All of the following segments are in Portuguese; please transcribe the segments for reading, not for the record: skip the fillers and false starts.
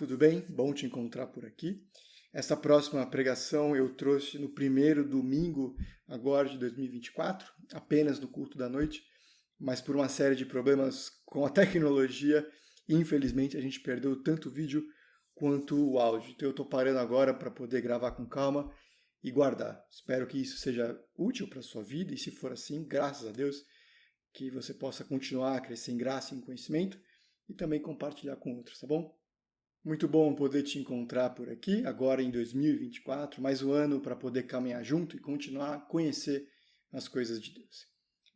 tudo bem? Bom te encontrar por aqui. Essa próxima pregação eu trouxe no primeiro domingo agora de 2024, apenas no culto da noite, mas por uma série de problemas com a tecnologia, infelizmente a gente perdeu tanto o vídeo quanto o áudio. Então eu estou parando agora para poder gravar com calma e guardar. Espero que isso seja útil para a sua vida e se for assim, graças a Deus, que você possa continuar a crescer em graça e em conhecimento e também compartilhar com outros, tá bom? Muito bom poder te encontrar por aqui, agora em 2024, mais um ano para poder caminhar junto e continuar a conhecer as coisas de Deus.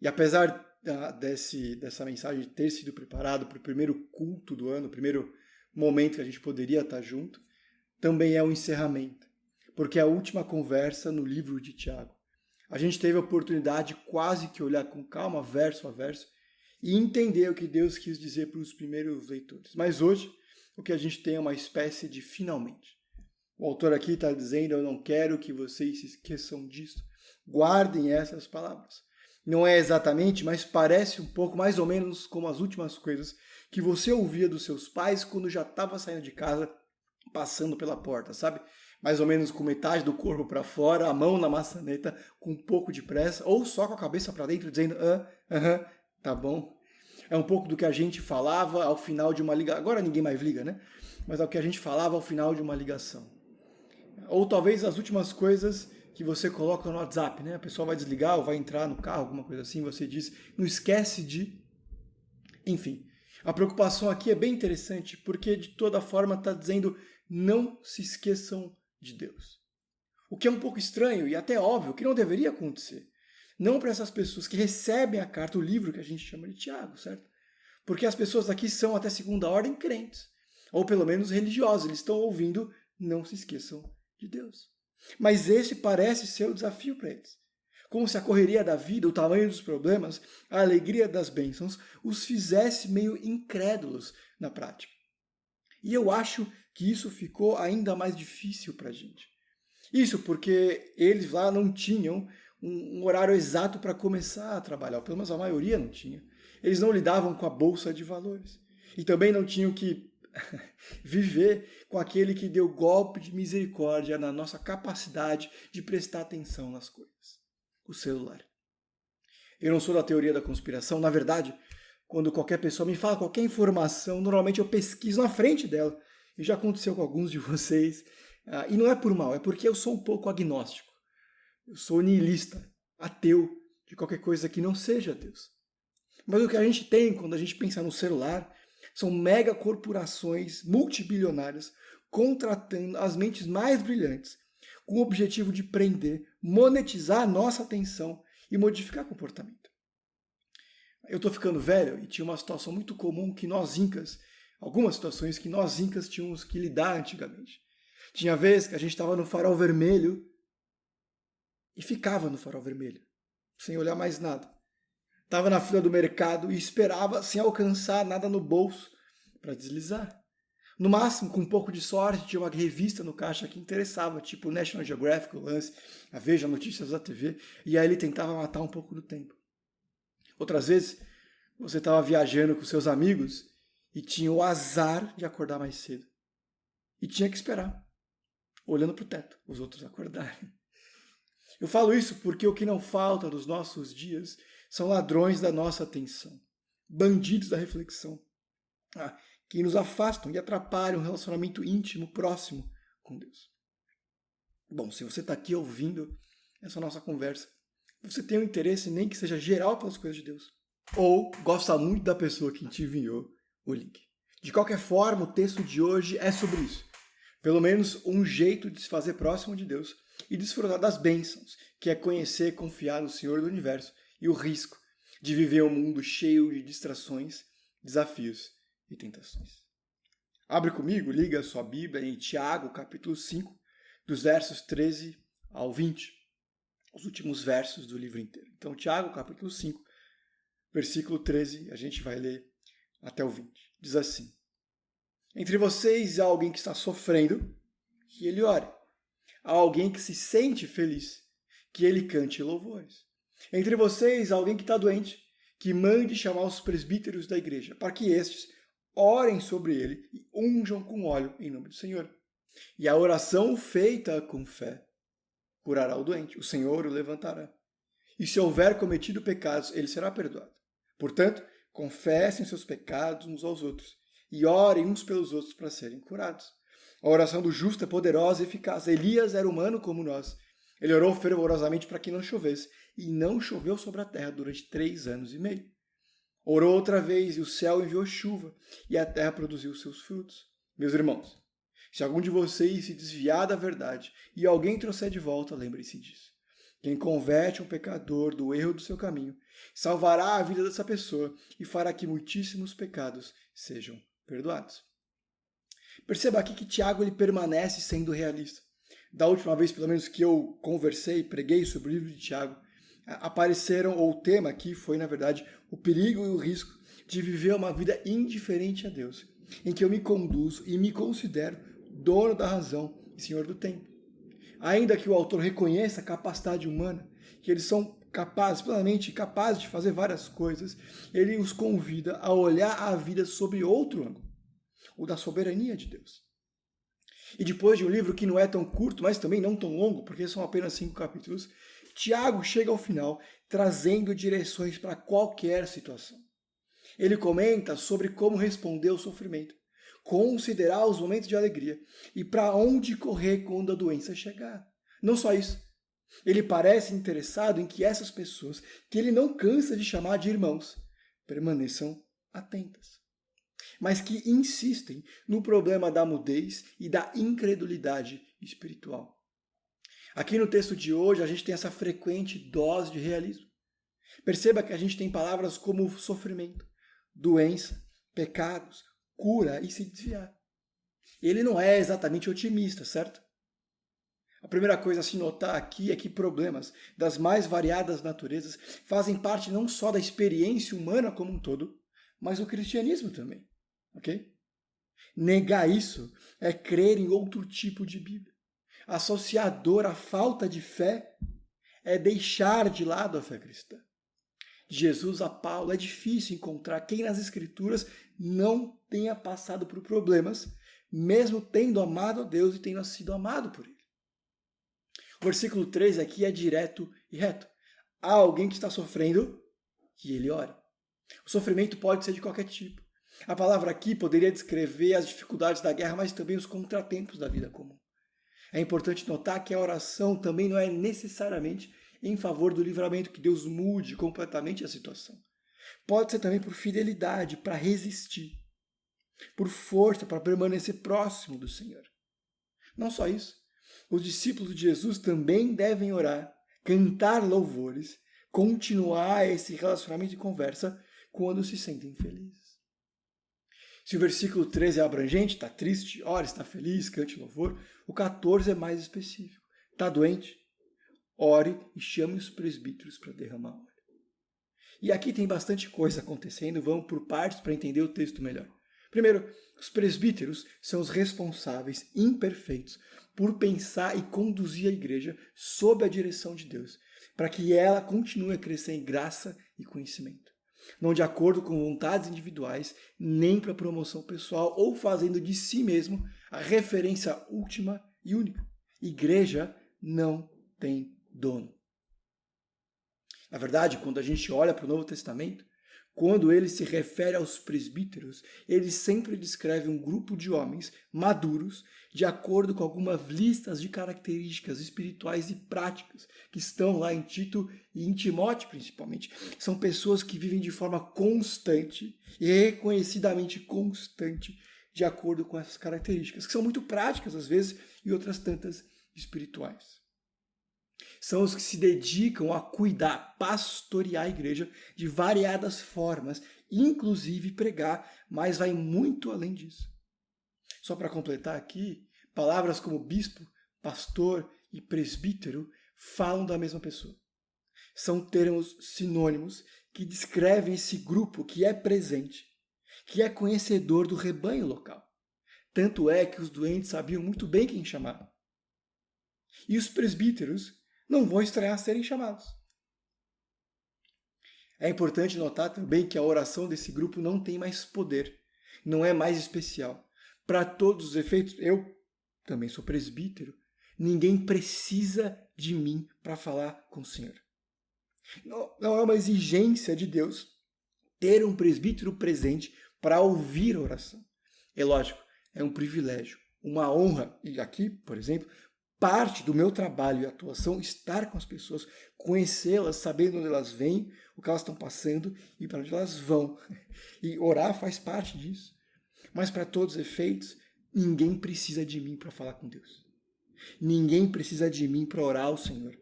E apesar dessa mensagem ter sido preparado para o primeiro culto do ano, o primeiro momento que a gente poderia estar junto, também é o encerramento, porque é a última conversa no livro de Tiago. A gente teve a oportunidade de quase que olhar com calma, verso a verso, e entender o que Deus quis dizer para os primeiros leitores. Mas hoje, o que a gente tem é uma espécie de finalmente. O autor aqui está dizendo, eu não quero que vocês se esqueçam disso. Guardem essas palavras. Não é exatamente, mas parece um pouco, mais ou menos, como as últimas coisas que você ouvia dos seus pais quando já estava saindo de casa, passando pela porta, sabe? Mais ou menos com metade do corpo para fora, a mão na maçaneta, com um pouco de pressa, ou só com a cabeça para dentro, dizendo, tá bom. É um pouco do que a gente falava ao final de uma ligação. Agora ninguém mais liga, né? Mas é o que a gente falava ao final de uma ligação. Ou talvez as últimas coisas que você coloca no WhatsApp, né? A pessoa vai desligar ou vai entrar no carro, alguma coisa assim, você diz, não esquece de... Enfim, a preocupação aqui é bem interessante, porque de toda forma está dizendo, não se esqueçam de Deus. O que é um pouco estranho e até óbvio que não deveria acontecer. Não para essas pessoas que recebem a carta, o livro que a gente chama de Tiago, certo? Porque as pessoas aqui são até segunda ordem crentes, ou pelo menos religiosos, eles estão ouvindo, não se esqueçam de Deus. Mas esse parece ser o desafio para eles. Como se a correria da vida, o tamanho dos problemas, a alegria das bênçãos, os fizesse meio incrédulos na prática. E eu acho que isso ficou ainda mais difícil para a gente. Isso porque eles lá não tinham um horário exato para começar a trabalhar, pelo menos a maioria não tinha. Eles não lidavam com a bolsa de valores. E também não tinham que viver com aquele que deu golpe de misericórdia na nossa capacidade de prestar atenção nas coisas. O celular. Eu não sou da teoria da conspiração. Na verdade, quando qualquer pessoa me fala qualquer informação, normalmente eu pesquiso na frente dela. E já aconteceu com alguns de vocês. E não é por mal, é porque eu sou um pouco agnóstico. Eu sou nihilista, ateu, de qualquer coisa que não seja Deus. Mas o que a gente tem quando a gente pensa no celular são megacorporações multibilionárias contratando as mentes mais brilhantes com o objetivo de prender, monetizar a nossa atenção e modificar comportamento. Eu estou ficando velho e tinha uma situação muito comum que nós incas, algumas situações que nós incas tínhamos que lidar antigamente. Tinha vez que a gente estava no farol vermelho e ficava no farol vermelho, sem olhar mais nada. Estava na fila do mercado e esperava sem alcançar nada no bolso para deslizar. No máximo, com um pouco de sorte, tinha uma revista no caixa que interessava, tipo National Geographic, o Lance, a Veja, Notícias da TV, e aí ele tentava matar um pouco do tempo. Outras vezes, você estava viajando com seus amigos e tinha o azar de acordar mais cedo. E tinha que esperar, olhando para o teto, os outros acordarem. Eu falo isso porque o que não falta nos nossos dias são ladrões da nossa atenção, bandidos da reflexão, que nos afastam e atrapalham o relacionamento íntimo, próximo com Deus. Bom, se você está aqui ouvindo essa nossa conversa, você tem um interesse nem que seja geral pelas coisas de Deus, ou gosta muito da pessoa que te enviou o link. De qualquer forma, o texto de hoje é sobre isso. Pelo menos um jeito de se fazer próximo de Deus e desfrutar das bênçãos, que é conhecer e confiar no Senhor do Universo, e o risco de viver um mundo cheio de distrações, desafios e tentações. Abre comigo, liga a sua Bíblia em Tiago, capítulo 5, dos versos 13 ao 20, os últimos versos do livro inteiro. Então, Tiago, capítulo 5, versículo 13, a gente vai ler até o 20. Diz assim: entre vocês há alguém que está sofrendo, que ele ore. Há alguém que se sente feliz, que ele cante louvores. Entre vocês há alguém que está doente, que mande chamar os presbíteros da igreja, para que estes orem sobre ele e unjam com óleo em nome do Senhor. E a oração feita com fé curará o doente, o Senhor o levantará. E se houver cometido pecados, ele será perdoado. Portanto, confessem seus pecados uns aos outros e orem uns pelos outros para serem curados. A oração do justo é poderosa e eficaz. Elias era humano como nós. Ele orou fervorosamente para que não chovesse, e não choveu sobre a terra durante 3 anos e meio. Orou outra vez, e o céu enviou chuva, e a terra produziu seus frutos. Meus irmãos, se algum de vocês se desviar da verdade e alguém trouxer de volta, lembre-se disso. Quem converte um pecador do erro do seu caminho, salvará a vida dessa pessoa e fará que muitíssimos pecados sejam perdoados. Perceba aqui que Tiago ele permanece sendo realista. Da última vez, pelo menos, que eu conversei, preguei sobre o livro de Tiago, apareceram, ou o tema aqui foi, na verdade, o perigo e o risco de viver uma vida indiferente a Deus, em que eu me conduzo e me considero dono da razão e senhor do tempo. Ainda que o autor reconheça a capacidade humana, que eles são capazes, plenamente capazes de fazer várias coisas, ele os convida a olhar a vida sob outro ângulo, o da soberania de Deus. E depois de um livro que não é tão curto, mas também não tão longo, porque são apenas 5 capítulos, Tiago chega ao final trazendo direções para qualquer situação. Ele comenta sobre como responder ao sofrimento, considerar os momentos de alegria e para onde correr quando a doença chegar. Não só isso, ele parece interessado em que essas pessoas, que ele não cansa de chamar de irmãos, permaneçam atentas, mas que insistem no problema da mudez e da incredulidade espiritual. Aqui no texto de hoje, a gente tem essa frequente dose de realismo. Perceba que a gente tem palavras como sofrimento, doença, pecados, cura e se desviar. Ele não é exatamente otimista, certo? A primeira coisa a se notar aqui é que problemas das mais variadas naturezas fazem parte não só da experiência humana como um todo, mas do cristianismo também. Ok? Negar isso é crer em outro tipo de Bíblia. Associador à falta de fé é deixar de lado a fé cristã. De Jesus a Paulo, é difícil encontrar quem nas Escrituras não tenha passado por problemas, mesmo tendo amado a Deus e tendo sido amado por Ele. O versículo 3 aqui é direto e reto. Há alguém que está sofrendo, que ele ore. O sofrimento pode ser de qualquer tipo. A palavra aqui poderia descrever as dificuldades da guerra, mas também os contratempos da vida comum. É importante notar que a oração também não é necessariamente em favor do livramento, que Deus mude completamente a situação. Pode ser também por fidelidade, para resistir, por força, para permanecer próximo do Senhor. Não só isso, os discípulos de Jesus também devem orar, cantar louvores, continuar esse relacionamento de conversa quando se sentem felizes. Se o versículo 13 é abrangente, está triste, ore, está feliz, cante louvor, o 14 é mais específico. Está doente? Ore e chame os presbíteros para derramar óleo. E aqui tem bastante coisa acontecendo, vamos por partes para entender o texto melhor. Primeiro, os presbíteros são os responsáveis imperfeitos por pensar e conduzir a igreja sob a direção de Deus, para que ela continue a crescer em graça e conhecimento. Não de acordo com vontades individuais, nem para promoção pessoal ou fazendo de si mesmo a referência última e única. Igreja não tem dono. Na verdade, quando a gente olha para o Novo Testamento, quando ele se refere aos presbíteros, ele sempre descreve um grupo de homens maduros de acordo com algumas listas de características espirituais e práticas que estão lá em Tito e em Timóteo principalmente. São pessoas que vivem de forma constante e reconhecidamente constante de acordo com essas características, que são muito práticas às vezes e outras tantas espirituais. São os que se dedicam a cuidar, pastorear a igreja de variadas formas, inclusive pregar, mas vai muito além disso. Só para completar aqui, palavras como bispo, pastor e presbítero falam da mesma pessoa. São termos sinônimos que descrevem esse grupo que é presente, que é conhecedor do rebanho local. Tanto é que os doentes sabiam muito bem quem chamar. E os presbíteros não vão estranhar serem chamados. É importante notar também que a oração desse grupo não tem mais poder, não é mais especial. Para todos os efeitos, eu também sou presbítero. Ninguém precisa de mim para falar com o Senhor. Não é uma exigência de Deus ter um presbítero presente para ouvir a oração. É lógico, é um privilégio, uma honra. E aqui, por exemplo, parte do meu trabalho e atuação estar com as pessoas, conhecê-las, sabendo onde elas vêm, o que elas estão passando e para onde elas vão. E orar faz parte disso. Mas para todos os efeitos, ninguém precisa de mim para falar com Deus. Ninguém precisa de mim para orar ao Senhor.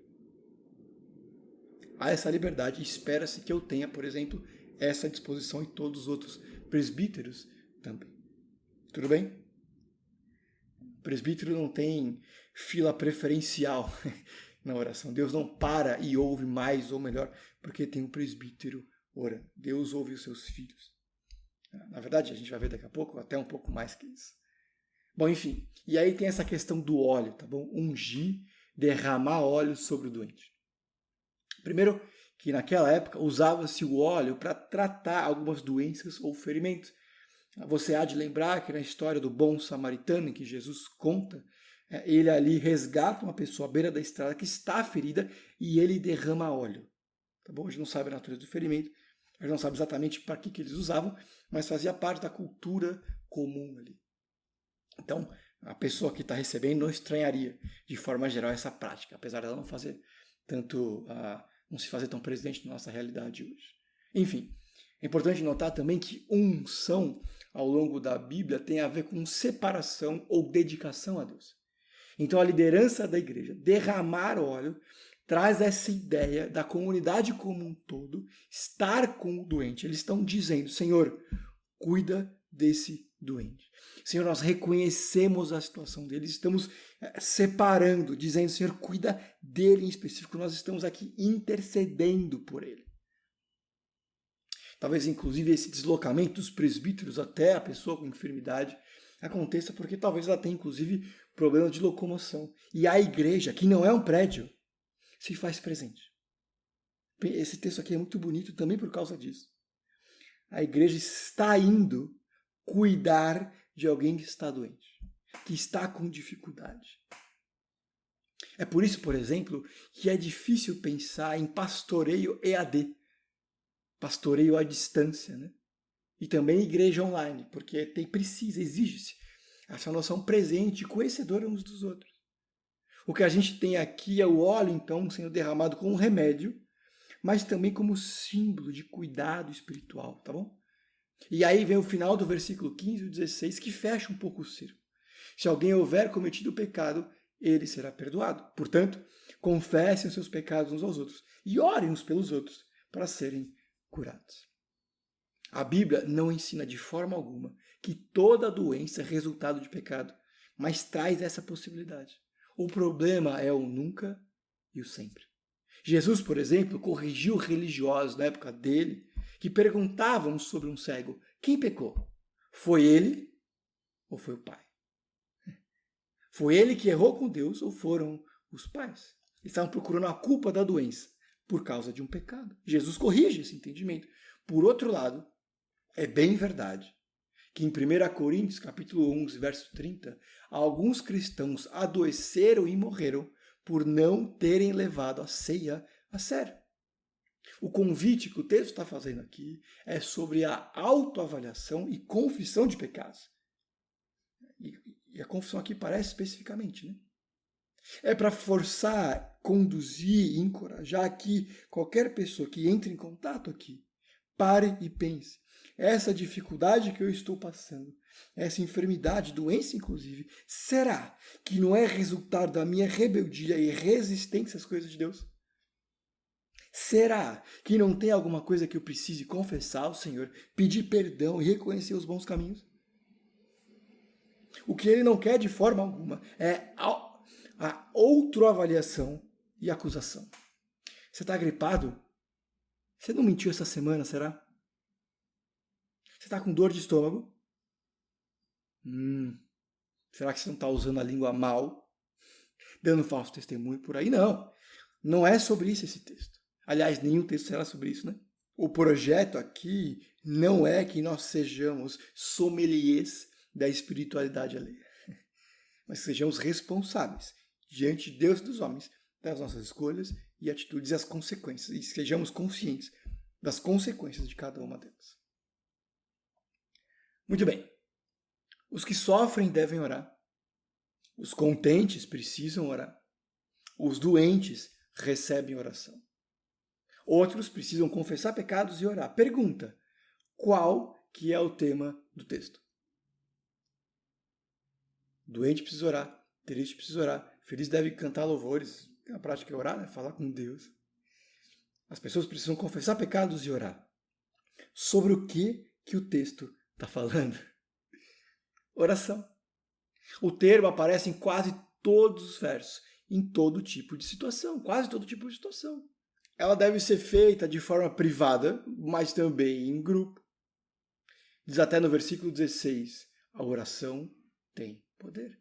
Há essa liberdade e espera-se que eu tenha, por exemplo, essa disposição e todos os outros presbíteros também. Tudo bem? O presbítero não tem fila preferencial na oração. Deus não para e ouve mais ou melhor porque tem um presbítero orando. Deus ouve os seus filhos. Na verdade, a gente vai ver daqui a pouco, até um pouco mais que isso. Bom, enfim. E aí tem essa questão do óleo, tá bom? Ungir, derramar óleo sobre o doente. Primeiro, que naquela época usava-se o óleo para tratar algumas doenças ou ferimentos. Você há de lembrar que na história do bom samaritano, em que Jesus conta, ele ali resgata uma pessoa à beira da estrada que está ferida e ele derrama óleo. Tá bom? A gente não sabe a natureza do ferimento, a gente não sabe exatamente para que eles usavam, mas fazia parte da cultura comum ali. Então, a pessoa que está recebendo não estranharia, de forma geral, essa prática, apesar dela não fazer tanto, não se fazer tão presente na nossa realidade hoje. Enfim, é importante notar também que unção, ao longo da Bíblia, tem a ver com separação ou dedicação a Deus. Então, a liderança da igreja, derramar óleo, traz essa ideia da comunidade como um todo estar com o doente. Eles estão dizendo, Senhor, cuida desse doente. Senhor, nós reconhecemos a situação dele, estamos separando, dizendo, Senhor, cuida dele em específico, nós estamos aqui intercedendo por ele. Talvez, inclusive, esse deslocamento dos presbíteros até a pessoa com enfermidade aconteça porque talvez ela tenha, inclusive, problemas de locomoção. E a igreja, que não é um prédio, se faz presente. Esse texto aqui é muito bonito também por causa disso. A igreja está indo cuidar de alguém que está doente, que está com dificuldade. É por isso, por exemplo, que é difícil pensar em pastoreio EAD, pastoreio à distância, né? E também igreja online, porque exige-se essa noção presente e conhecedora uns dos outros. O que a gente tem aqui é o óleo, então, sendo derramado como um remédio, mas também como símbolo de cuidado espiritual, tá bom? E aí vem o final do versículo 15 e 16, que fecha um pouco o círculo. Se alguém houver cometido pecado, ele será perdoado. Portanto, confessem os seus pecados uns aos outros e orem uns pelos outros para serem curados. A Bíblia não ensina de forma alguma que toda doença é resultado de pecado, mas traz essa possibilidade. O problema é o nunca e o sempre. Jesus, por exemplo, corrigiu religiosos na época dele que perguntavam sobre um cego: quem pecou? Foi ele ou foi o pai? Foi ele que errou com Deus ou foram os pais? Eles estavam procurando a culpa da doença por causa de um pecado. Jesus corrige esse entendimento. Por outro lado, é bem verdade que em 1 Coríntios, capítulo 11, verso 30, alguns cristãos adoeceram e morreram por não terem levado a ceia a sério. O convite que o texto está fazendo aqui é sobre a autoavaliação e confissão de pecados. E a confissão aqui parece especificamente, né? É para forçar, conduzir e encorajar que qualquer pessoa que entre em contato aqui pare e pense. Essa dificuldade que eu estou passando, essa enfermidade, doença inclusive, será que não é resultado da minha rebeldia e resistência às coisas de Deus? Será que não tem alguma coisa que eu precise confessar ao Senhor, pedir perdão e reconhecer os bons caminhos? O que ele não quer de forma alguma é a autoavaliação e acusação. Você está gripado? Você não mentiu essa semana, será? Você está com dor de estômago? Será que você não está usando a língua mal? Dando falso testemunho por aí? Não. Não é sobre isso esse texto. Aliás, nenhum texto será sobre isso, né? O projeto aqui não é que nós sejamos sommeliers da espiritualidade alheia, mas que sejamos responsáveis diante de Deus e dos homens das nossas escolhas e atitudes e as consequências, e sejamos conscientes das consequências de cada uma delas. Muito bem. Os que sofrem devem orar. Os contentes precisam orar. Os doentes recebem oração. Outros precisam confessar pecados e orar. Pergunta: qual que é o tema do texto? Doente precisa orar, triste precisa orar, feliz deve cantar louvores. A prática é orar, né? Falar com Deus. As pessoas precisam confessar pecados e orar. Sobre o que o texto está falando? Oração. O termo aparece em quase todos os versos, em todo tipo de situação, quase todo tipo de situação. Ela deve ser feita de forma privada, mas também em grupo. Diz até no versículo 16, a oração tem poder.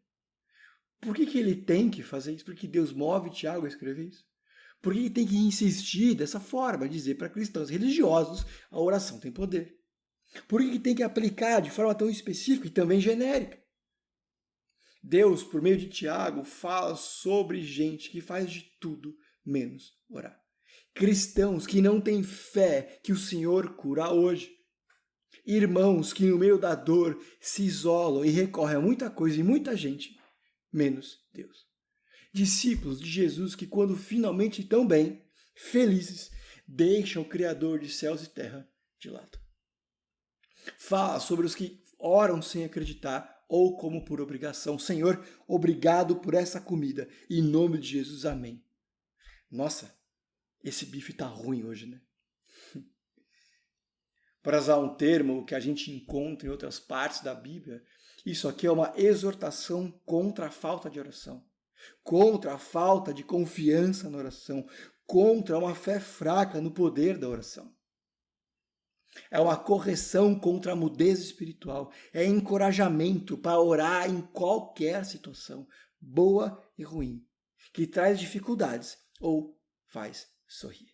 Por que ele tem que fazer isso? Porque Deus move Tiago a escrever isso? Por que ele tem que insistir dessa forma, dizer para cristãos religiosos a oração tem poder? Por que ele tem que aplicar de forma tão específica e também genérica? Deus, por meio de Tiago, fala sobre gente que faz de tudo menos orar. Cristãos que não têm fé que o Senhor cura hoje. Irmãos que no meio da dor se isolam e recorrem a muita coisa e muita gente, menos Deus. Discípulos de Jesus que quando finalmente estão bem, felizes, deixam o Criador de céus e terra de lado. Fala sobre os que oram sem acreditar ou como por obrigação. Senhor, obrigado por essa comida. Em nome de Jesus, amém. Nossa, esse bife tá ruim hoje, né? Para usar um termo que a gente encontra em outras partes da Bíblia, isso aqui é uma exortação contra a falta de oração, contra a falta de confiança na oração, contra uma fé fraca no poder da oração. É uma correção contra a mudez espiritual, é encorajamento para orar em qualquer situação, boa e ruim, que traz dificuldades ou faz sorrir.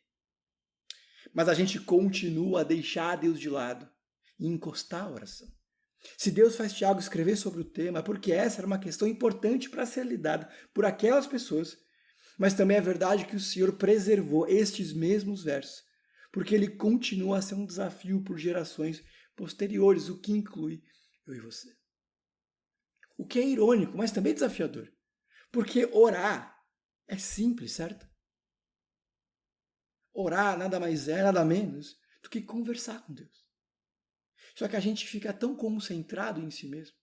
Mas a gente continua a deixar Deus de lado e encostar a oração. Se Deus faz Tiago escrever sobre o tema, é porque essa era uma questão importante para ser lidada por aquelas pessoas, mas também é verdade que o Senhor preservou estes mesmos versos, porque ele continua a ser um desafio por gerações posteriores, o que inclui eu e você. O que é irônico, mas também desafiador, porque orar é simples, certo? Orar nada mais é, nada menos do que conversar com Deus. Só que a gente fica tão concentrado em si mesmo,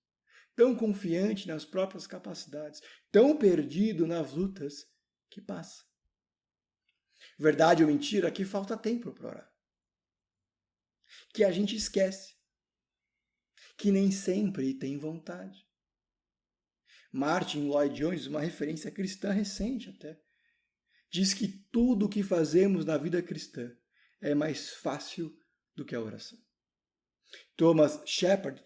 tão confiante nas próprias capacidades, tão perdido nas lutas, que passa. Verdade ou mentira, que falta tempo para orar. Que a gente esquece. Que nem sempre tem vontade. Martin Lloyd Jones, uma referência cristã recente até, diz que tudo o que fazemos na vida cristã é mais fácil do que a oração. Thomas Shepard,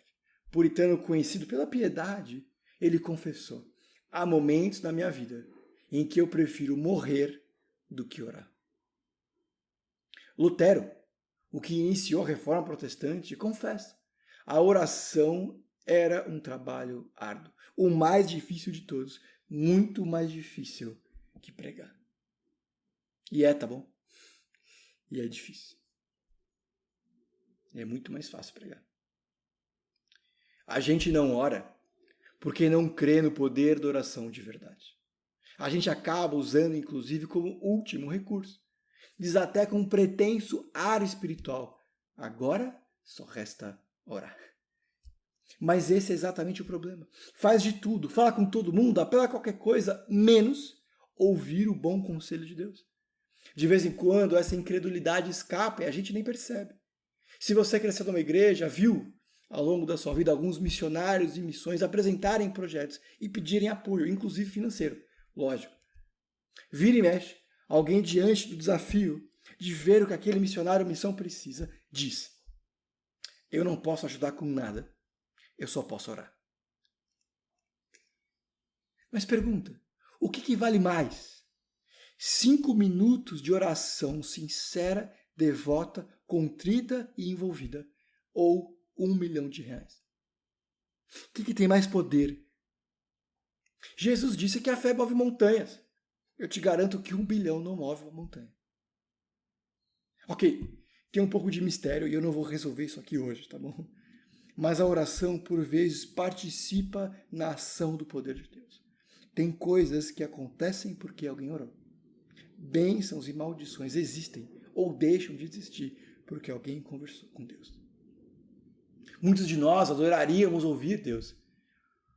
puritano conhecido pela piedade, ele confessou: há momentos na minha vida em que eu prefiro morrer do que orar. Lutero, o que iniciou a Reforma Protestante, confessa: a oração era um trabalho árduo, o mais difícil de todos, muito mais difícil que pregar. E tá bom? E é difícil. É muito mais fácil pregar. A gente não ora porque não crê no poder da oração de verdade. A gente acaba usando, inclusive, como último recurso. Diz até com um pretenso ar espiritual: agora só resta orar. Mas esse é exatamente o problema. Faz de tudo, fala com todo mundo, apela a qualquer coisa, menos ouvir o bom conselho de Deus. De vez em quando essa incredulidade escapa e a gente nem percebe. Se você cresceu numa igreja, viu ao longo da sua vida alguns missionários e missões apresentarem projetos e pedirem apoio, inclusive financeiro, lógico. Vira e mexe, alguém diante do desafio de ver o que aquele missionário ou missão precisa, diz: eu não posso ajudar com nada, eu só posso orar. Mas pergunta, o que vale mais? 5 minutos de oração sincera, devota, contrita e envolvida, ou R$1 milhão? O que tem mais poder? Jesus disse que a fé move montanhas. Eu te garanto que 1 bilhão não move uma montanha. Ok, tem um pouco de mistério e eu não vou resolver isso aqui hoje, tá bom? Mas a oração, por vezes, participa na ação do poder de Deus. Tem coisas que acontecem porque alguém orou. Bênçãos e maldições existem ou deixam de existir porque alguém conversou com Deus. Muitos de nós adoraríamos ouvir Deus,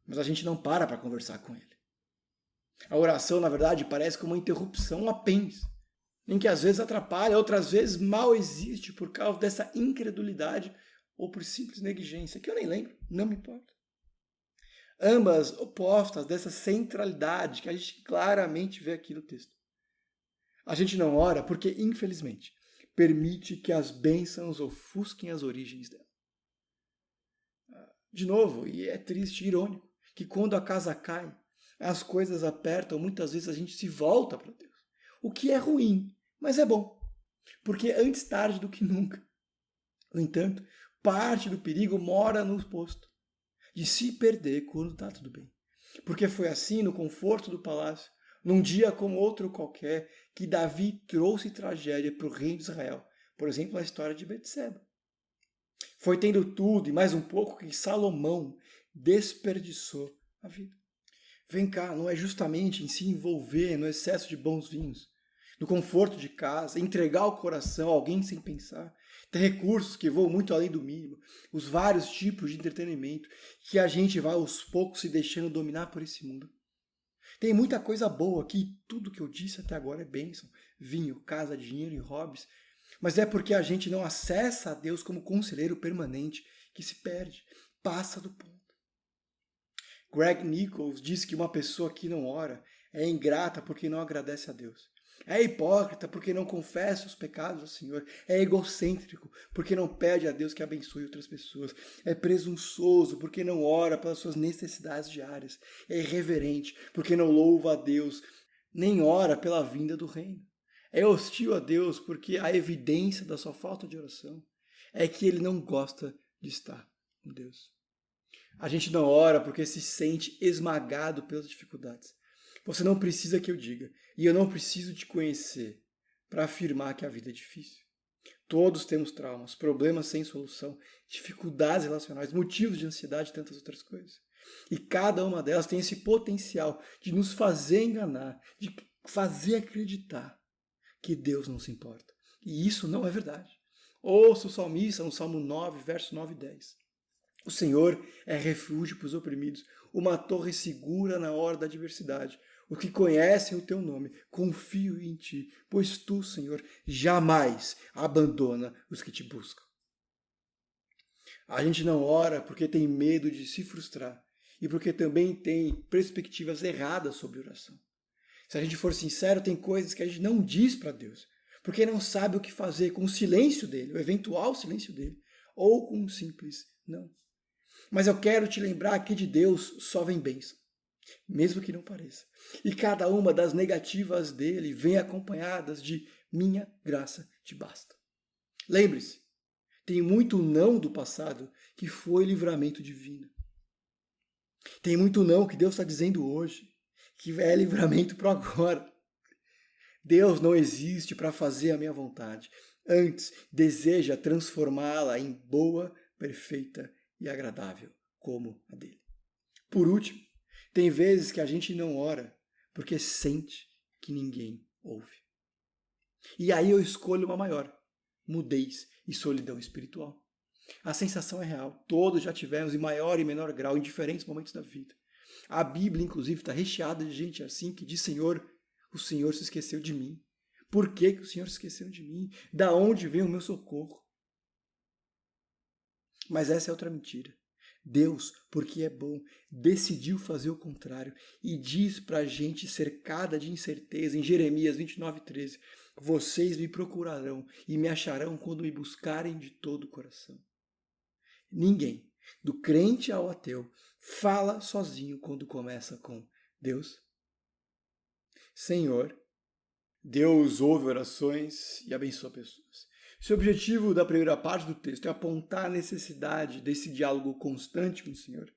mas a gente não para conversar com Ele. A oração, na verdade, parece como uma interrupção, um apêndice, em que às vezes atrapalha, outras vezes mal existe por causa dessa incredulidade ou por simples negligência, que eu nem lembro, não me importa. Ambas opostas dessa centralidade que a gente claramente vê aqui no texto. A gente não ora porque, infelizmente, permite que as bênçãos ofusquem as origens dela. De novo, e é triste e irônico, que quando a casa cai, as coisas apertam, muitas vezes a gente se volta para Deus. O que é ruim, mas é bom, porque antes tarde do que nunca. No entanto, parte do perigo mora no oposto, de se perder quando está tudo bem. Porque foi assim, no conforto do palácio, num dia como outro qualquer, que Davi trouxe tragédia para o reino de Israel. Por exemplo, a história de Betseba. Foi tendo tudo e mais um pouco que Salomão desperdiçou a vida. Vem cá, não é justamente em se envolver no excesso de bons vinhos, no conforto de casa, entregar o coração a alguém sem pensar, ter recursos que vão muito além do mínimo, os vários tipos de entretenimento, que a gente vai aos poucos se deixando dominar por esse mundo. Tem muita coisa boa aqui, tudo que eu disse até agora é bênção, vinho, casa, dinheiro e hobbies, mas é porque a gente não acessa a Deus como conselheiro permanente que se perde, passa do ponto. Greg Nichols diz que uma pessoa que não ora é ingrata porque não agradece a Deus. É hipócrita porque não confessa os pecados ao Senhor. É egocêntrico porque não pede a Deus que abençoe outras pessoas. É presunçoso porque não ora pelas suas necessidades diárias. É irreverente porque não louva a Deus, nem ora pela vinda do reino. É hostil a Deus porque a evidência da sua falta de oração é que ele não gosta de estar com Deus. A gente não ora porque se sente esmagado pelas dificuldades. Você não precisa que eu diga, e eu não preciso te conhecer para afirmar que a vida é difícil. Todos temos traumas, problemas sem solução, dificuldades relacionais, motivos de ansiedade e tantas outras coisas. E cada uma delas tem esse potencial de nos fazer enganar, de fazer acreditar que Deus não se importa. E isso não é verdade. Ouça o salmista no Salmo 9, verso 9 e 10. O Senhor é refúgio para os oprimidos, uma torre segura na hora da adversidade. Os que conhecem o teu nome, confio em ti, pois tu, Senhor, jamais abandona os que te buscam. A gente não ora porque tem medo de se frustrar e porque também tem perspectivas erradas sobre oração. Se a gente for sincero, tem coisas que a gente não diz para Deus, porque não sabe o que fazer com o silêncio dele, o eventual silêncio dele, ou com um simples não. Mas eu quero te lembrar que de Deus só vem bênção, mesmo que não pareça. E cada uma das negativas dele vem acompanhadas de minha graça te basta. Lembre-se, tem muito não do passado que foi livramento divino. Tem muito não que Deus está dizendo hoje, que é livramento para agora. Deus não existe para fazer a minha vontade. Antes, deseja transformá-la em boa, perfeita e agradável, como a dele. Por último, tem vezes que a gente não ora porque sente que ninguém ouve. E aí eu escolho uma maior, mudez e solidão espiritual. A sensação é real, todos já tivemos em maior e menor grau em diferentes momentos da vida. A Bíblia, inclusive, está recheada de gente assim que diz: Senhor, o Senhor se esqueceu de mim. Por que o Senhor se esqueceu de mim? Da onde vem o meu socorro? Mas essa é outra mentira. Deus, porque é bom, decidiu fazer o contrário e diz para a gente, cercada de incerteza, em Jeremias 29:13, vocês me procurarão e me acharão quando me buscarem de todo o coração. Ninguém, do crente ao ateu, fala sozinho quando começa com Deus. Senhor, Deus ouve orações e abençoa pessoas. Se o objetivo da primeira parte do texto é apontar a necessidade desse diálogo constante com o Senhor,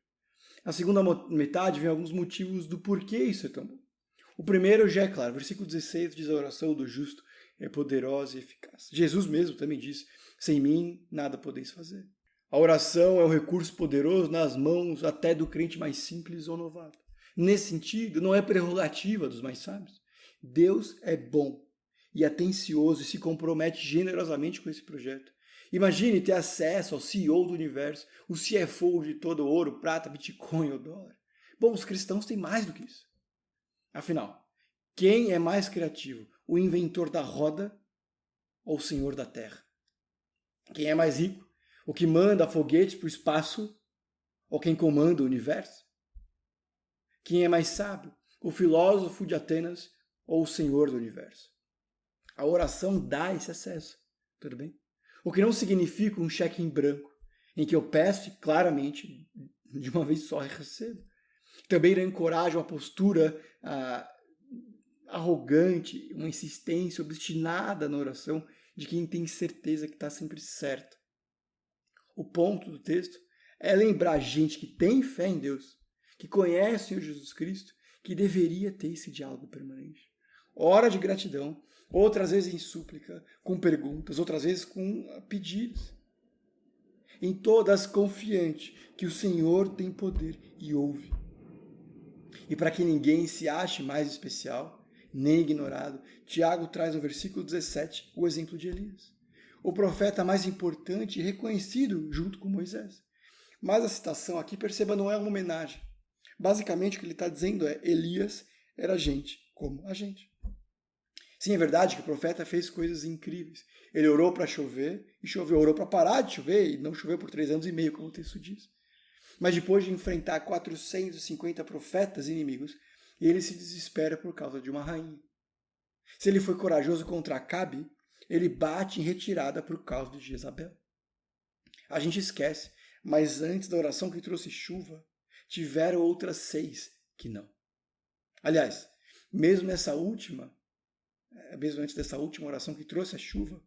na segunda metade vem alguns motivos do porquê isso é tão bom. O primeiro já é claro, versículo 16 diz: a oração do justo é poderosa e eficaz. Jesus mesmo também diz: sem mim nada podeis fazer. A oração é um recurso poderoso nas mãos até do crente mais simples ou novato. Nesse sentido, não é prerrogativa dos mais sábios. Deus é bom e atencioso e se compromete generosamente com esse projeto. Imagine ter acesso ao CEO do universo, o CFO de todo o ouro, prata, Bitcoin ou dólar. Bom, os cristãos têm mais do que isso. Afinal, quem é mais criativo, o inventor da roda ou o senhor da terra? Quem é mais rico, o que manda foguetes para o espaço ou quem comanda o universo? Quem é mais sábio, o filósofo de Atenas ou o senhor do universo? A oração dá esse acesso, tudo bem? O que não significa um cheque em branco, em que eu peço e claramente, de uma vez só, recebo. Também não encoraja uma postura arrogante, uma insistência obstinada na oração de quem tem certeza que está sempre certo. O ponto do texto é lembrar a gente que tem fé em Deus, que conhece o Senhor Jesus Cristo, que deveria ter esse diálogo permanente. Ora de gratidão, outras vezes em súplica, com perguntas, outras vezes com pedidos. Em todas confiante que o Senhor tem poder e ouve. E para que ninguém se ache mais especial, nem ignorado, Tiago traz no versículo 17 o exemplo de Elias, o profeta mais importante e reconhecido junto com Moisés. Mas a citação aqui, perceba, não é uma homenagem. Basicamente o que ele está dizendo é: Elias era gente como a gente. Sim, é verdade que o profeta fez coisas incríveis. Ele orou para chover e choveu, orou para parar de chover e não choveu por 3 anos e meio, como o texto diz. Mas depois de enfrentar 450 profetas inimigos, ele se desespera por causa de uma rainha. Se ele foi corajoso contra Acabe, ele bate em retirada por causa de Jezabel. A gente esquece, mas antes da oração que trouxe chuva, tiveram outras 6 que não. Aliás, mesmo antes dessa última oração que trouxe a chuva,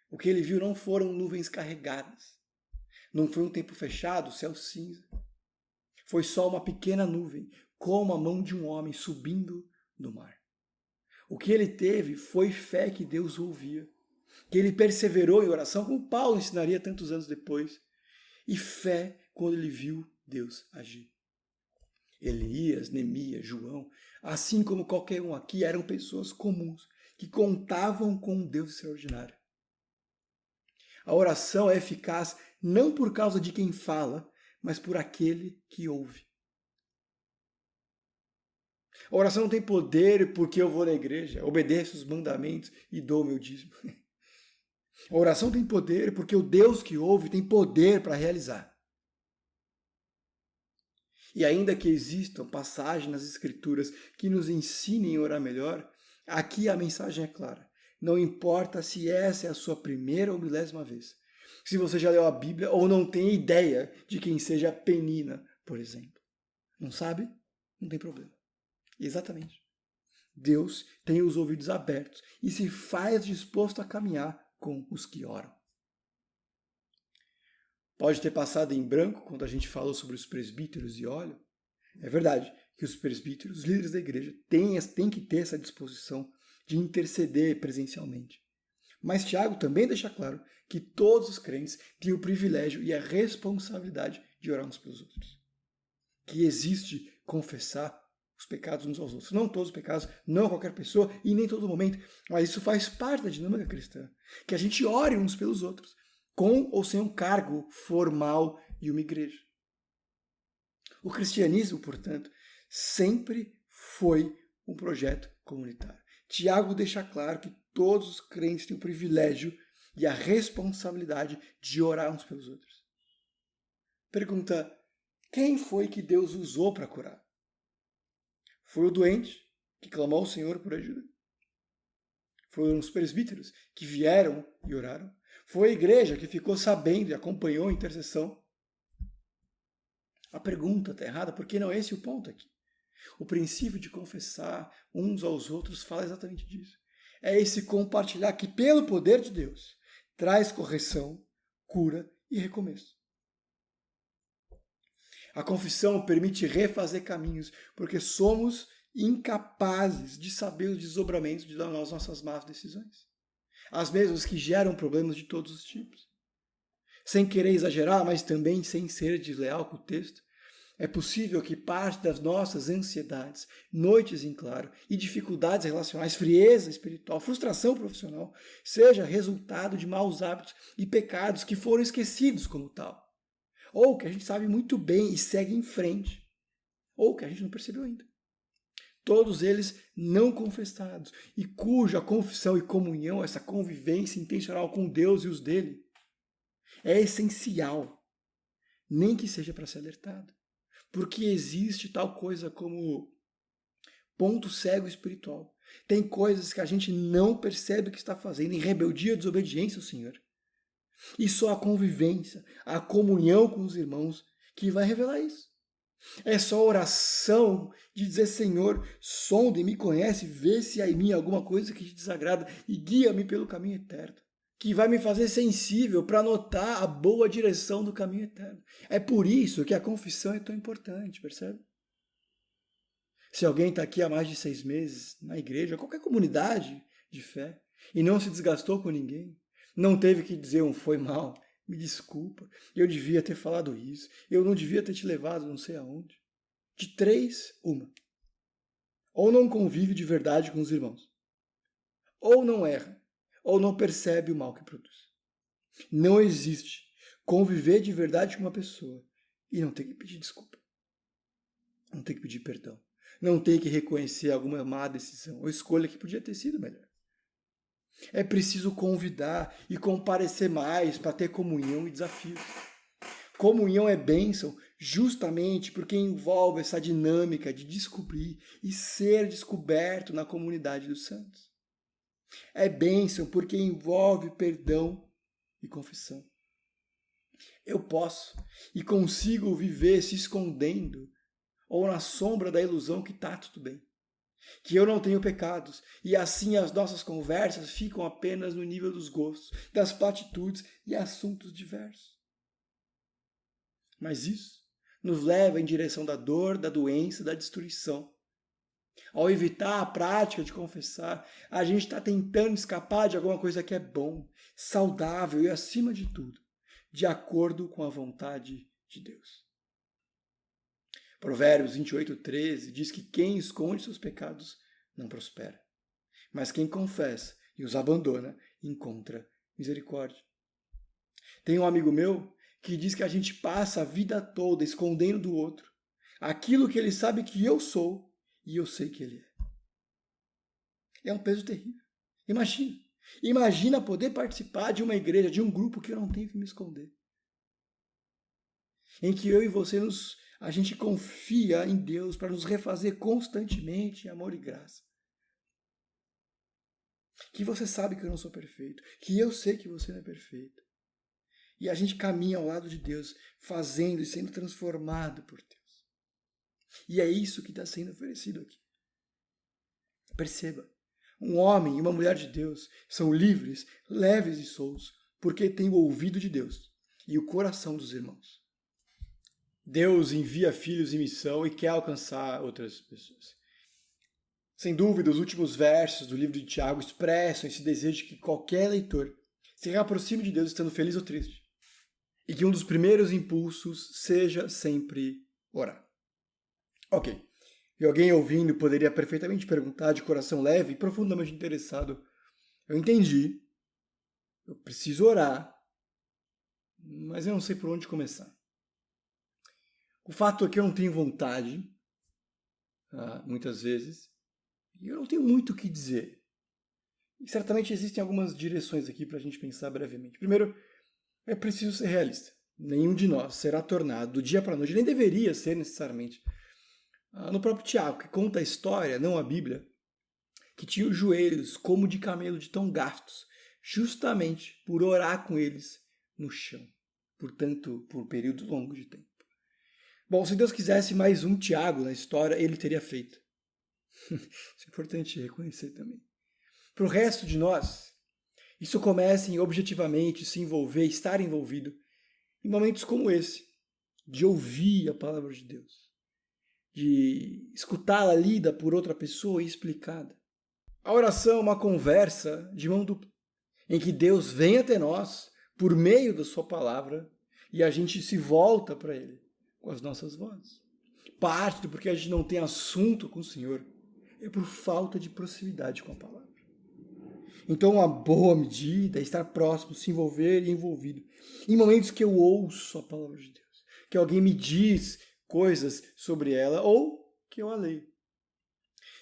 o que ele viu não foram nuvens carregadas. Não foi um tempo fechado, céu cinza. Foi só uma pequena nuvem, como a mão de um homem subindo do mar. O que ele teve foi fé que Deus ouvia, que ele perseverou em oração, como Paulo ensinaria tantos anos depois, e fé quando ele viu Deus agir. Elias, Neemias, João, assim como qualquer um aqui, eram pessoas comuns, que contavam com um Deus extraordinário. A oração é eficaz não por causa de quem fala, mas por aquele que ouve. A oração não tem poder porque eu vou na igreja, obedeço os mandamentos e dou o meu dízimo. A oração tem poder porque o Deus que ouve tem poder para realizar. E ainda que existam passagens nas Escrituras que nos ensinem a orar melhor, aqui a mensagem é clara. Não importa se essa é a sua primeira ou milésima vez. Se você já leu a Bíblia ou não tem ideia de quem seja Penina, por exemplo. Não sabe? Não tem problema. Exatamente. Deus tem os ouvidos abertos e se faz disposto a caminhar com os que oram. Pode ter passado em branco quando a gente falou sobre os presbíteros e óleo. É verdade que os presbíteros, os líderes da igreja, têm que ter essa disposição de interceder presencialmente. Mas Tiago também deixa claro que todos os crentes têm o privilégio e a responsabilidade de orar uns pelos outros. Que existe confessar os pecados uns aos outros. Não todos os pecados, não qualquer pessoa e nem todo momento, mas isso faz parte da dinâmica cristã. Que a gente ore uns pelos outros, com ou sem um cargo formal e uma igreja. O cristianismo, portanto, sempre foi um projeto comunitário. Tiago deixa claro que todos os crentes têm o privilégio e a responsabilidade de orar uns pelos outros. Pergunta: quem foi que Deus usou para curar? Foi o doente que clamou ao Senhor por ajuda? Foram os presbíteros que vieram e oraram? Foi a igreja que ficou sabendo e acompanhou a intercessão? A pergunta está errada, porque não é esse o ponto aqui. O princípio de confessar uns aos outros fala exatamente disso. É esse compartilhar que, pelo poder de Deus, traz correção, cura e recomeço. A confissão permite refazer caminhos, porque somos incapazes de saber os desdobramentos das nossas más decisões. As mesmas que geram problemas de todos os tipos. Sem querer exagerar, mas também sem ser desleal com o texto, é possível que parte das nossas ansiedades, noites em claro e dificuldades relacionais, frieza espiritual, frustração profissional, seja resultado de maus hábitos e pecados que foram esquecidos como tal. Ou que a gente sabe muito bem e segue em frente. Ou que a gente não percebeu ainda. Todos eles não confessados e cuja confissão e comunhão, essa convivência intencional com Deus e os dele, é essencial, nem que seja para ser alertado. Porque existe tal coisa como ponto cego espiritual. Tem coisas que a gente não percebe que está fazendo em rebeldia, desobediência ao Senhor. E só a convivência, a comunhão com os irmãos que vai revelar isso. É só a oração de dizer, Senhor, sonda e me conhece, vê se há em mim alguma coisa que te desagrada e guia-me pelo caminho eterno, que vai me fazer sensível para notar a boa direção do caminho eterno. É por isso que a confissão é tão importante, percebe? Se alguém está aqui há mais de 6 meses, na igreja, qualquer comunidade de fé, e não se desgastou com ninguém, não teve que dizer um foi mal, me desculpa, eu devia ter falado isso, eu não devia ter te levado não sei aonde. De 3, uma. Ou não convive de verdade com os irmãos, ou não erra, ou não percebe o mal que produz. Não existe conviver de verdade com uma pessoa e não ter que pedir desculpa, não ter que pedir perdão, não ter que reconhecer alguma má decisão ou escolha que podia ter sido melhor. É preciso convidar e comparecer mais para ter comunhão e desafios. Comunhão é bênção justamente porque envolve essa dinâmica de descobrir e ser descoberto na comunidade dos santos. É bênção porque envolve perdão e confissão. Eu posso e consigo viver se escondendo ou na sombra da ilusão que está tudo bem, que eu não tenho pecados, e assim as nossas conversas ficam apenas no nível dos gostos, das platitudes e assuntos diversos. Mas isso nos leva em direção da dor, da doença, da destruição. Ao evitar a prática de confessar, a gente está tentando escapar de alguma coisa que é bom, saudável e, acima de tudo, de acordo com a vontade de Deus. Provérbios 28:13 diz que quem esconde seus pecados não prospera, mas quem confessa e os abandona encontra misericórdia. Tem um amigo meu que diz que a gente passa a vida toda escondendo do outro aquilo que ele sabe que eu sou e eu sei que ele é. É um peso terrível. Imagina poder participar de uma igreja, de um grupo que eu não tenho que me esconder, em que eu e você a gente confia em Deus para nos refazer constantemente em amor e graça. Que você sabe que eu não sou perfeito, que eu sei que você não é perfeito. E a gente caminha ao lado de Deus, fazendo e sendo transformado por Deus. E é isso que está sendo oferecido aqui. Perceba, um homem e uma mulher de Deus são livres, leves e soltos, porque têm o ouvido de Deus e o coração dos irmãos. Deus envia filhos em missão e quer alcançar outras pessoas. Sem dúvida, os últimos versos do livro de Tiago expressam esse desejo de que qualquer leitor se reaproxime de Deus estando feliz ou triste. E que um dos primeiros impulsos seja sempre orar. Ok. E alguém ouvindo poderia perfeitamente perguntar de coração leve e profundamente interessado: eu entendi, eu preciso orar, mas eu não sei por onde começar. O fato é que eu não tenho vontade, muitas vezes, e eu não tenho muito o que dizer. E certamente existem algumas direções aqui para a gente pensar brevemente. Primeiro, é preciso ser realista. Nenhum de nós será tornado do dia para a noite, nem deveria ser necessariamente. No próprio Tiago, que conta a história, não a Bíblia, que tinha os joelhos como de camelo de tão gastos, justamente por orar com eles no chão, portanto, por períodos longos de tempo. Bom, se Deus quisesse mais um Tiago na história, ele teria feito. Isso é importante reconhecer também. Para o resto de nós, Isso comecem objetivamente se envolver, estar envolvido em momentos como esse, de ouvir a palavra de Deus, de escutá-la lida por outra pessoa e explicada. A oração é uma conversa de mão dupla, em que Deus vem até nós por meio da sua palavra e a gente se volta para Ele com as nossas vozes. Parte do porque a gente não tem assunto com o Senhor é por falta de proximidade com a palavra. Então, uma boa medida é estar próximo, se envolver e envolvido. Em momentos que eu ouço a palavra de Deus, que alguém me diz coisas sobre ela ou que eu a leio.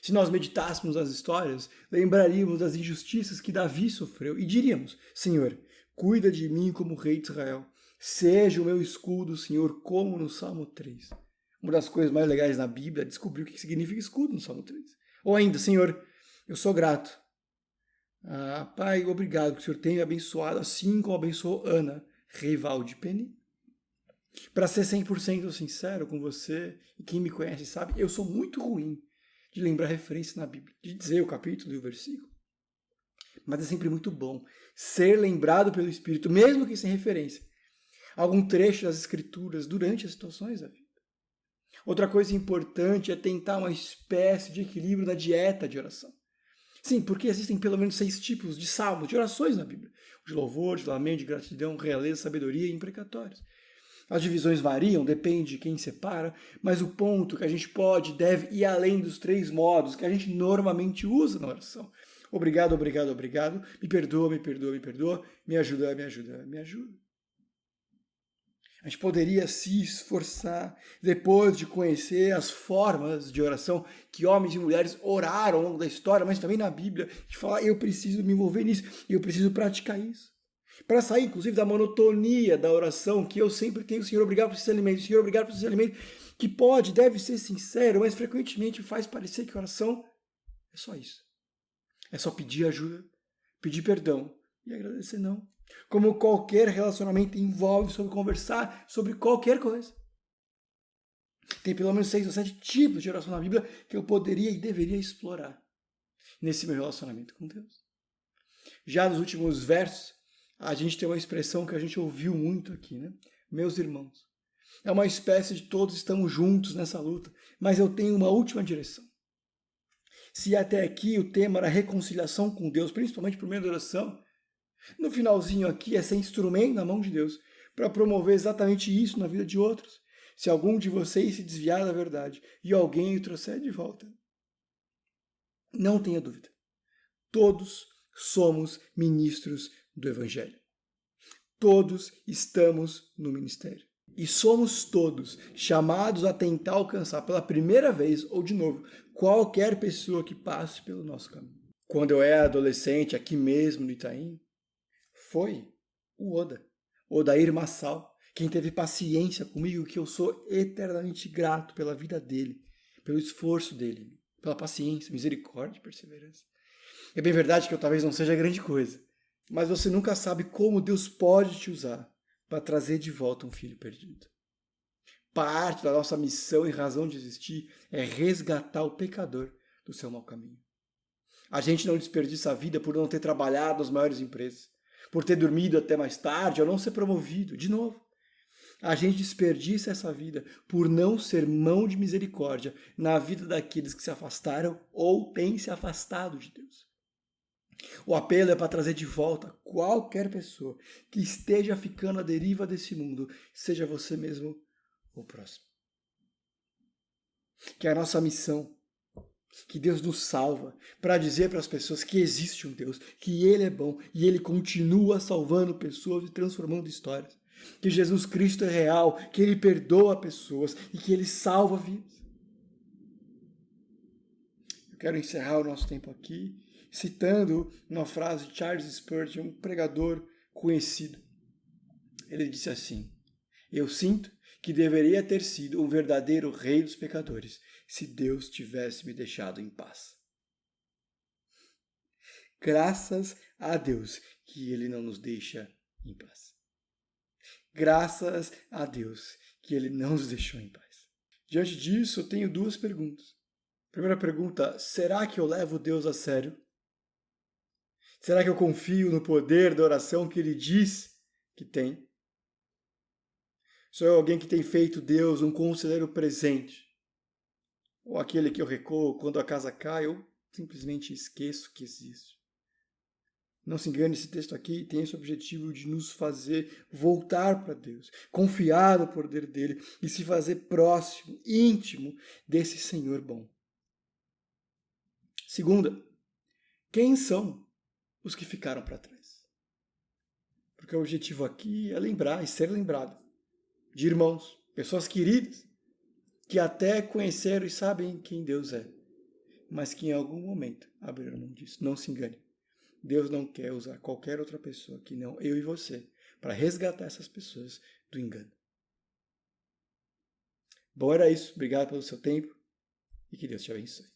Se nós meditássemos as histórias, lembraríamos das injustiças que Davi sofreu e diríamos: Senhor, cuida de mim como rei de Israel. Seja o meu escudo, Senhor, como no Salmo 3. Uma das coisas mais legais na Bíblia é descobrir o que significa escudo no Salmo 3. Ou ainda, Senhor, eu sou grato. Pai, obrigado que o Senhor tenha me abençoado, assim como abençoou Ana, rival de Peni. Para ser 100% sincero com você, e quem me conhece sabe, eu sou muito ruim de lembrar referência na Bíblia, de dizer o capítulo e o versículo. Mas é sempre muito bom ser lembrado pelo Espírito, mesmo que sem referência, algum trecho das Escrituras durante as situações da vida. Outra coisa importante é tentar uma espécie de equilíbrio na dieta de oração. Sim, porque existem pelo menos 6 tipos de salmos, de orações na Bíblia. De louvor, de lamento, de gratidão, realeza, sabedoria e imprecatórios. As divisões variam, depende de quem separa, mas o ponto que a gente pode, deve ir além dos 3 modos que a gente normalmente usa na oração. Obrigado, obrigado, obrigado. Me perdoa, me perdoa, me perdoa. Me ajuda, me ajuda, me ajuda. A gente poderia se esforçar, depois de conhecer as formas de oração que homens e mulheres oraram ao longo da história, mas também na Bíblia, de falar, eu preciso me envolver nisso, eu preciso praticar isso. Para sair, inclusive, da monotonia da oração, que eu sempre tenho, Senhor, obrigado por esse alimento, Senhor, obrigado por esse alimento, que pode, deve ser sincero, mas frequentemente faz parecer que a oração é só isso. É só pedir ajuda, pedir perdão e agradecer não. Como qualquer relacionamento envolve sobre conversar sobre qualquer coisa. Tem pelo menos 6 ou 7 tipos de oração na Bíblia que eu poderia e deveria explorar nesse meu relacionamento com Deus. Já nos últimos versos, a gente tem uma expressão que a gente ouviu muito aqui, né? Meus irmãos. É uma espécie de todos estamos juntos nessa luta, mas eu tenho uma última direção. Se até aqui o tema era reconciliação com Deus, principalmente por meio da oração, no finalzinho aqui é ser instrumento na mão de Deus para promover exatamente isso na vida de outros. Se algum de vocês se desviar da verdade e alguém o trouxer de volta. Não tenha dúvida. Todos somos ministros do Evangelho. Todos estamos no ministério. E somos todos chamados a tentar alcançar pela primeira vez ou de novo qualquer pessoa que passe pelo nosso caminho. Quando eu era adolescente, aqui mesmo no Itaim, foi o Odair Massal, quem teve paciência comigo, que eu sou eternamente grato pela vida dele, pelo esforço dele, pela paciência, misericórdia e perseverança. É bem verdade que eu talvez não seja grande coisa, mas você nunca sabe como Deus pode te usar para trazer de volta um filho perdido. Parte da nossa missão e razão de existir é resgatar o pecador do seu mau caminho. A gente não desperdiça a vida por não ter trabalhado nas maiores empresas, por ter dormido até mais tarde ou não ser promovido. De novo, a gente desperdiça essa vida por não ser mão de misericórdia na vida daqueles que se afastaram ou têm se afastado de Deus. O apelo é para trazer de volta qualquer pessoa que esteja ficando à deriva desse mundo, seja você mesmo ou próximo. Que é a nossa missão, que Deus nos salva, para dizer para as pessoas que existe um Deus, que Ele é bom e Ele continua salvando pessoas e transformando histórias. Que Jesus Cristo é real, que Ele perdoa pessoas e que Ele salva vidas. Eu quero encerrar o nosso tempo aqui citando uma frase de Charles Spurgeon, um pregador conhecido. Ele disse assim: eu sinto que deveria ter sido um verdadeiro rei dos pecadores se Deus tivesse me deixado em paz. Graças a Deus que Ele não nos deixa em paz. Graças a Deus que Ele não nos deixou em paz. Diante disso, eu tenho 2 perguntas. Primeira pergunta, será que eu levo Deus a sério? Será que eu confio no poder da oração que ele diz que tem? Sou eu alguém que tem feito Deus um conselheiro presente? Ou aquele que eu recorro quando a casa cai, eu simplesmente esqueço que existe? Não se engane, esse texto aqui tem esse objetivo de nos fazer voltar para Deus, confiar no poder dele e se fazer próximo, íntimo desse Senhor bom. Segunda, quem são os que ficaram para trás? Porque o objetivo aqui é lembrar e ser lembrado de irmãos, pessoas queridas, que até conheceram e sabem quem Deus é, mas que em algum momento abriram mão disso. Não se engane. Deus não quer usar qualquer outra pessoa que não eu e você para resgatar essas pessoas do engano. Bom, era isso. Obrigado pelo seu tempo e que Deus te abençoe.